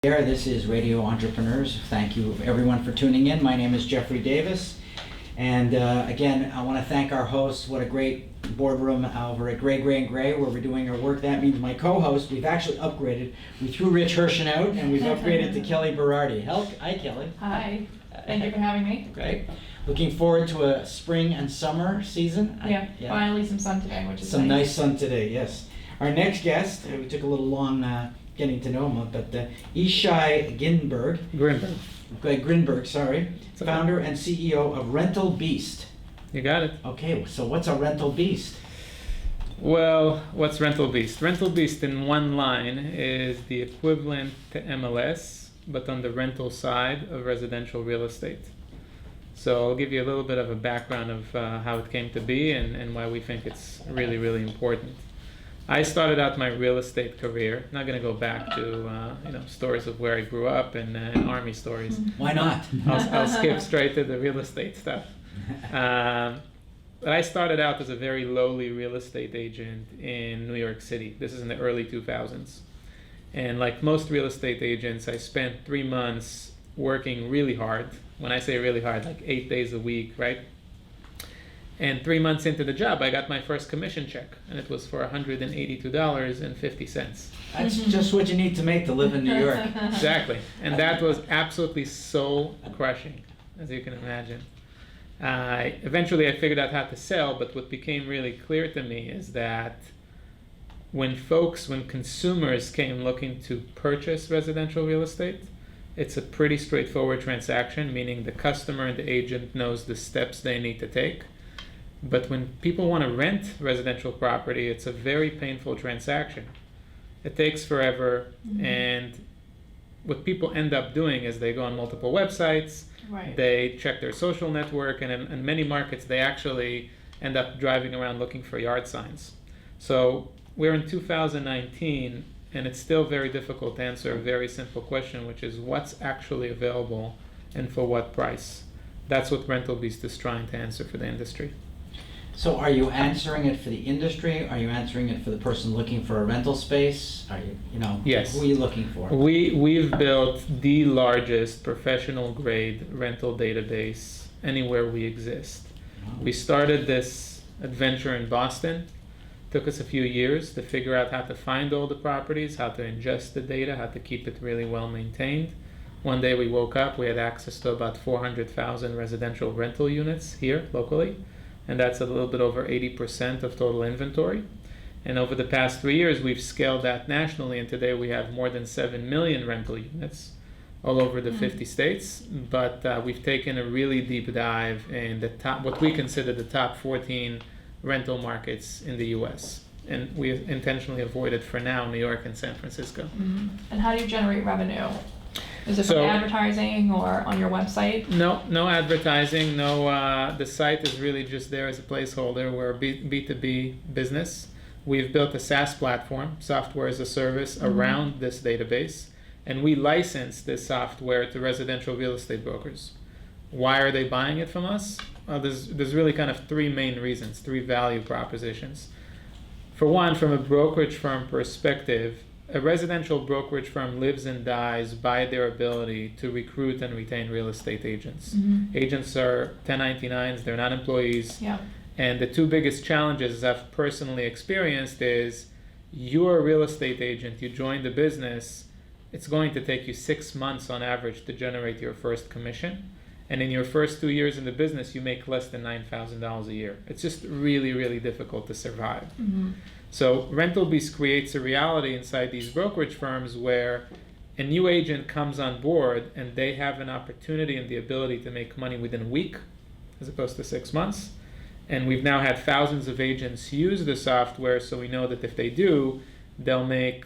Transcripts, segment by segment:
This is Radio Entrepreneurs. Thank you everyone for tuning in. My name is Jeffrey Davis. And again, I want to thank our hosts. What a great boardroom over at Gray where we're doing our work. That means my co-host, we've actually upgraded. We threw Rich Hershen out and we've upgraded to Kelly Berardi. Hi, Kelly. Hi. Thank you for having me. Great. Looking forward to a spring and summer season. Yeah, finally some sun today, which is some nice sun today, yes. Our next guest, we took a little long getting to know him, but Ishay Grinberg. Grinberg, sorry. Founder and CEO of Rental Beast. You got it. Okay, so what's a rental beast? Well, what's Rental Beast? Rental Beast in one line is the equivalent to MLS, but on the rental side of residential real estate. So I'll give you a little bit of a background of how it came to be and why we think it's really, really important. I started out my real estate career. Not going to go back to stories of where I grew up and army stories. Why not? I'll skip straight to the real estate stuff. But I started out as a very lowly real estate agent in New York City. This is in the early 2000s. And like most real estate agents, I spent 3 months working really hard. When I say really hard, like 8 days a week, right? And 3 months into the job, I got my first commission check, and it was for $182.50. That's just what you need to make to live in New York. Exactly. And that was absolutely soul crushing, as you can imagine. Eventually, I figured out how to sell, but what became really clear to me is that when consumers came looking to purchase residential real estate, it's a pretty straightforward transaction, meaning the customer and the agent knows the steps they need to take. But when people want to rent residential property, it's a very painful transaction. It takes forever, and what people end up doing is they go on multiple websites, they check their social network, and in many markets they actually end up driving around looking for yard signs. So we're in 2019, and it's still very difficult to answer a very simple question, which is what's actually available and for what price? That's what Rental Beast is trying to answer for the industry. So are you answering it for the industry? Are you answering it for the person looking for a rental space? Are you, Yes. Who are you looking for? We've built the largest professional grade rental database anywhere we exist. Wow. We started this adventure in Boston. Took us a few years to figure out how to find all the properties, how to ingest the data, how to keep it really well maintained. One day we woke up, we had access to about 400,000 residential rental units here locally. And that's a little bit over 80% of total inventory. And over the past 3 years, we've scaled that nationally, and today we have more than 7 million rental units all over the 50 states. But we've taken a really deep dive in the top, what we consider the top 14 rental markets in the U.S. And we intentionally avoided, for now, New York and San Francisco. Mm-hmm. And how do you generate revenue? Is it from advertising or on your website? No advertising. The site is really just there as a placeholder. We're a B2B business. We've built a SaaS platform, software as a service, around this database, and we license this software to residential real estate brokers. Why are they buying it from us? There's really kind of three main reasons, three value propositions. For one, from a brokerage firm perspective, a residential brokerage firm lives and dies by their ability to recruit and retain real estate agents. Agents are 1099s, they're not employees. Yeah. And the two biggest challenges I've personally experienced is you're a real estate agent, you join the business, it's going to take you 6 months on average to generate your first commission. And in your first 2 years in the business, you make less than $9,000 a year. It's just really, really difficult to survive. So Rental Beast creates a reality inside these brokerage firms where a new agent comes on board and they have an opportunity and the ability to make money within a week as opposed to 6 months. And we've now had thousands of agents use the software, so we know that if they do, they'll make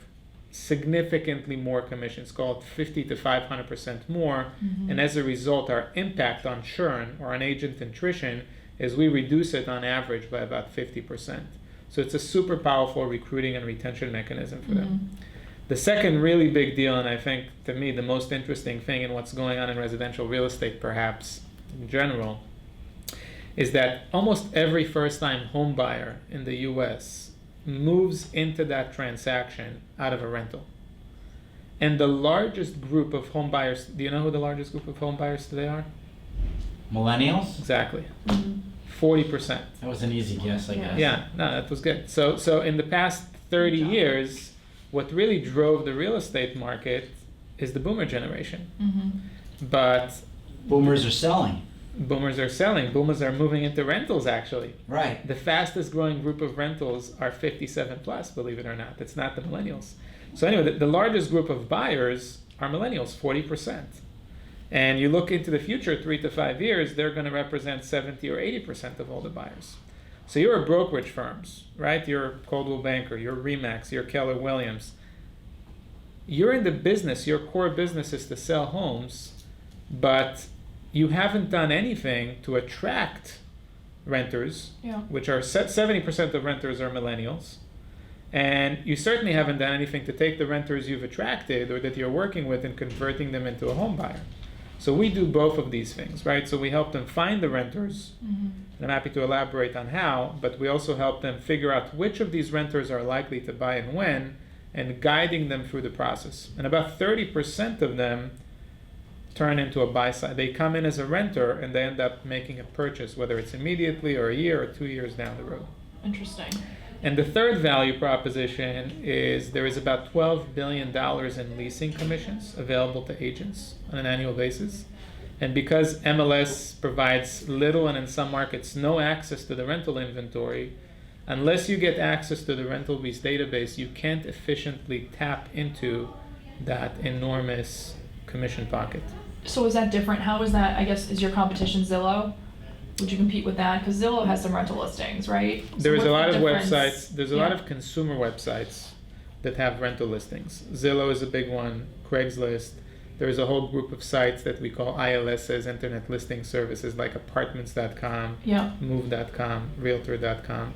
significantly more commissions, called 50 to 500% more. And as a result, our impact on churn or on agent attrition is we reduce it on average by about 50%. So it's a super powerful recruiting and retention mechanism for them. The second really big deal, and I think to me the most interesting thing in what's going on in residential real estate perhaps in general, is that almost every first-time home buyer in the US moves into that transaction out of a rental. And the largest group of home buyers, do you know who the largest group of home buyers today are? Millennials? Exactly. Mhm. 40%. That was an easy guess, I Yeah. guess. Yeah, no, that was good. So in the past 30 years, what really drove the real estate market is the boomer generation. Mhm. But Boomers are selling. boomers are selling. Boomers are moving into rentals, actually. Right. The fastest growing group of rentals are 57 plus, believe it or not. It's not the millennials. So anyway, the largest group of buyers are millennials, 40%. And you look into the future, 3 to 5 years, they're going to represent 70 or 80% of all the buyers. So you're a brokerage firms, right? You're Coldwell Banker, you're Remax, you're Keller Williams. You're in the business, your core business is to sell homes, but you haven't done anything to attract renters, Yeah. which are 70% of renters are millennials. And you certainly haven't done anything to take the renters you've attracted or that you're working with and converting them into a home buyer. So we do both of these things, right? So we help them find the renters, Mhm. and I'm happy to elaborate on how, but we also help them figure out which of these renters are likely to buy and when, and guiding them through the process. And about 30% of them turn into a buy side. They come in as a renter and they end up making a purchase, whether it's immediately or a year or 2 years down the road. Interesting. And the third value proposition is there is about $12 billion in leasing commissions available to agents on an annual basis. And because MLS provides little and in some markets no access to the rental inventory, unless you get access to the rental lease database, you can't efficiently tap into that enormous commission pocket. So is that different? How is that, I guess, is your competition Zillow? Would you compete with that? Because Zillow has some rental listings, right? So There's a what's lot the of difference? websites, there's a lot Yeah. of consumer websites that have rental listings. Zillow is a big one, Craigslist. There's a whole group of sites that we call ILSs, Internet Listing Services, like apartments.com, Yeah. move.com, realtor.com.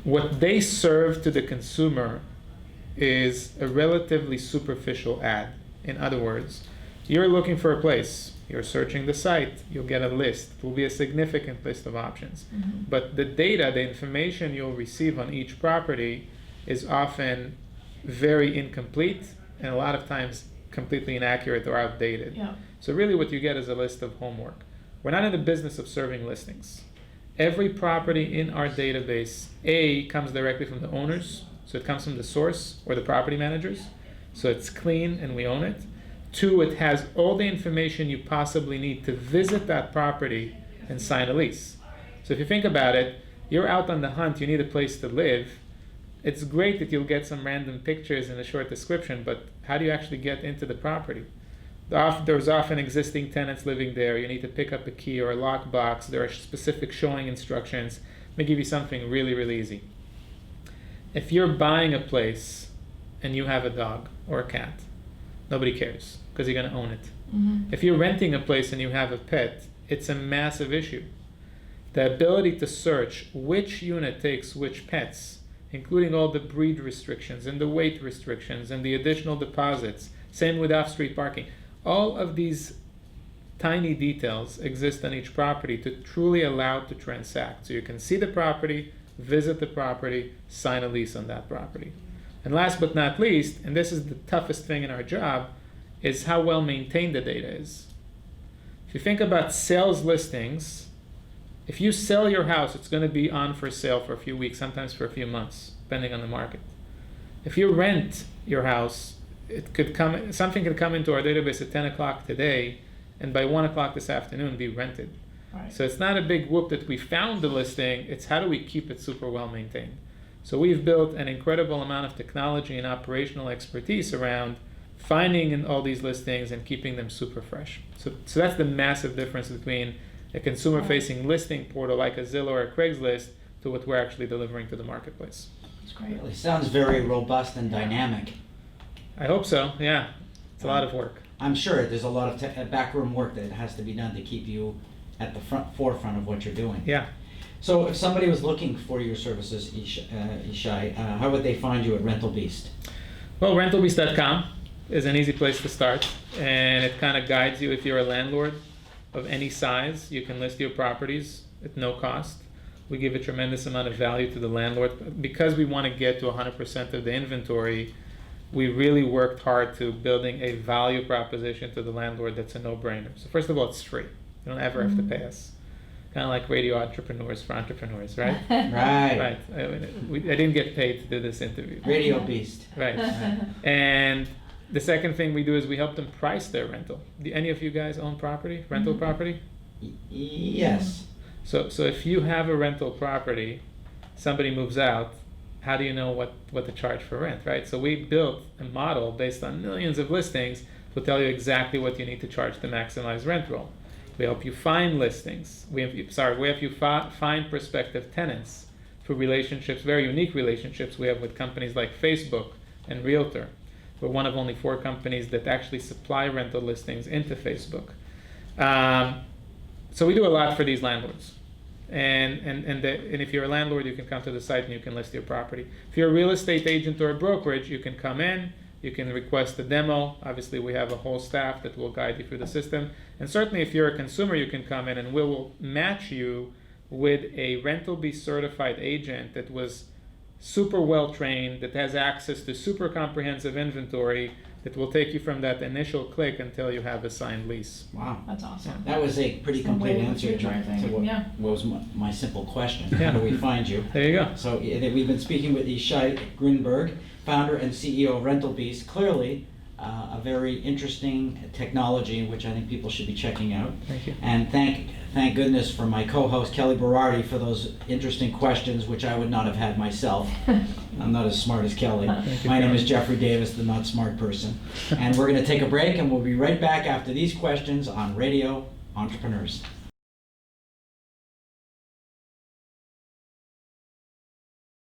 What they serve to the consumer is a relatively superficial ad. In other words, you're looking for a place, you're searching the site, you'll get a list. It will be a significant list of options. Mhm. But the data, the information you'll receive on each property is often very incomplete and a lot of times completely inaccurate or outdated. Yeah. So really what you get is a list of homework. We're not in the business of serving listings. Every property in our database, A, comes directly from the owners, so it comes from the source or the property managers, so it's clean and we own it. 2, it has all the information you possibly need to visit that property and sign a lease. So if you think about it, you're out on the hunt, you need a place to live. It's great that you'll get some random pictures and a short description, but how do you actually get into the property? There's often existing tenants living there. You need to pick up a key or a lockbox. There are specific showing instructions. Let me give you something really, really easy. If you're buying a place and you have a dog or a cat, nobody cares because you're going to own it. Mhm. If you're renting a place and you have a pet, it's a massive issue. The ability to search which unit takes which pets, including all the breed restrictions and the weight restrictions and the additional deposits, same with off-street parking. All of these tiny details exist on each property to truly allow it to transact. So you can see the property, visit the property, sign a lease on that property. And last but not least, and this is the toughest thing in our job, is how well maintained the data is. If you think about sales listings, if you sell your house, it's going to be on for sale for a few weeks, sometimes for a few months, depending on the market. If you rent your house, something could come into our database at 10 o'clock today, and by 1 o'clock this afternoon be rented. Right. So it's not a big whoop that we found the listing, it's how do we keep it super well maintained. So we've built an incredible amount of technology and operational expertise around finding in all these listings and keeping them super fresh. So that's the massive difference between a consumer-facing listing portal like a Zillow or a Craigslist to what we're actually delivering to the marketplace. That's great. It sounds very robust and dynamic. I hope so, yeah. It's a lot of work. I'm sure there's a lot of backroom work that has to be done to keep you at the forefront of what you're doing. Yeah. So if somebody was looking for your services, Ishay, how would they find you at Rental Beast? Well, rentalbeast.com is an easy place to start, and it kind of guides you. If you're a landlord of any size, you can list your properties at no cost. We give a tremendous amount of value to the landlord. Because we want to get to 100% of the inventory, we really worked hard to building a value proposition to the landlord that's a no-brainer. So first of all, it's free. You don't ever have to pay us. Kind of like radio entrepreneurs for entrepreneurs, right? Right. Right. I didn't get paid to do this interview. Radio beast. Right. And the second thing we do is we help them price their rental. Do any of you guys own property, rental property? Yes. So if you have a rental property, somebody moves out, how do you know what to charge for rent, right? So we built a model based on millions of listings to tell you exactly what you need to charge to maximize rent roll. We help you find listings. We help you find prospective tenants through relationships, very unique relationships we have with companies like Facebook and Realtor. We're one of only 4 companies that actually supply rental listings into Facebook. So we do a lot for these landlords. And if you're a landlord, you can come to the site and you can list your property. If you're a real estate agent or a brokerage, you can come in, you can request a demo. Obviously, we have a whole staff that will guide you through the system. And certainly, if you're a consumer, you can come in and we will match you with a rental B certified agent that was super well trained, that has access to super comprehensive inventory, that will take you from that initial click until you have a signed lease. Wow. That's awesome. That was a pretty Some complete way of the answer future, I to think. what Yeah. was my simple question. Yeah. How do we find you? There you go. So we've been speaking with Ishay Grinberg, founder and CEO of Rental Beast. Clearly, a very interesting technology, which I think people should be checking out. Thank you. And thank goodness for my co-host Kelly Berardi for those interesting questions, which I would not have had myself. I'm not as smart as Kelly. Thank you, My name Kelly. is Jeffrey Davis, the not smart person. And we're going to take a break, and we'll be right back after these questions on Radio Entrepreneurs.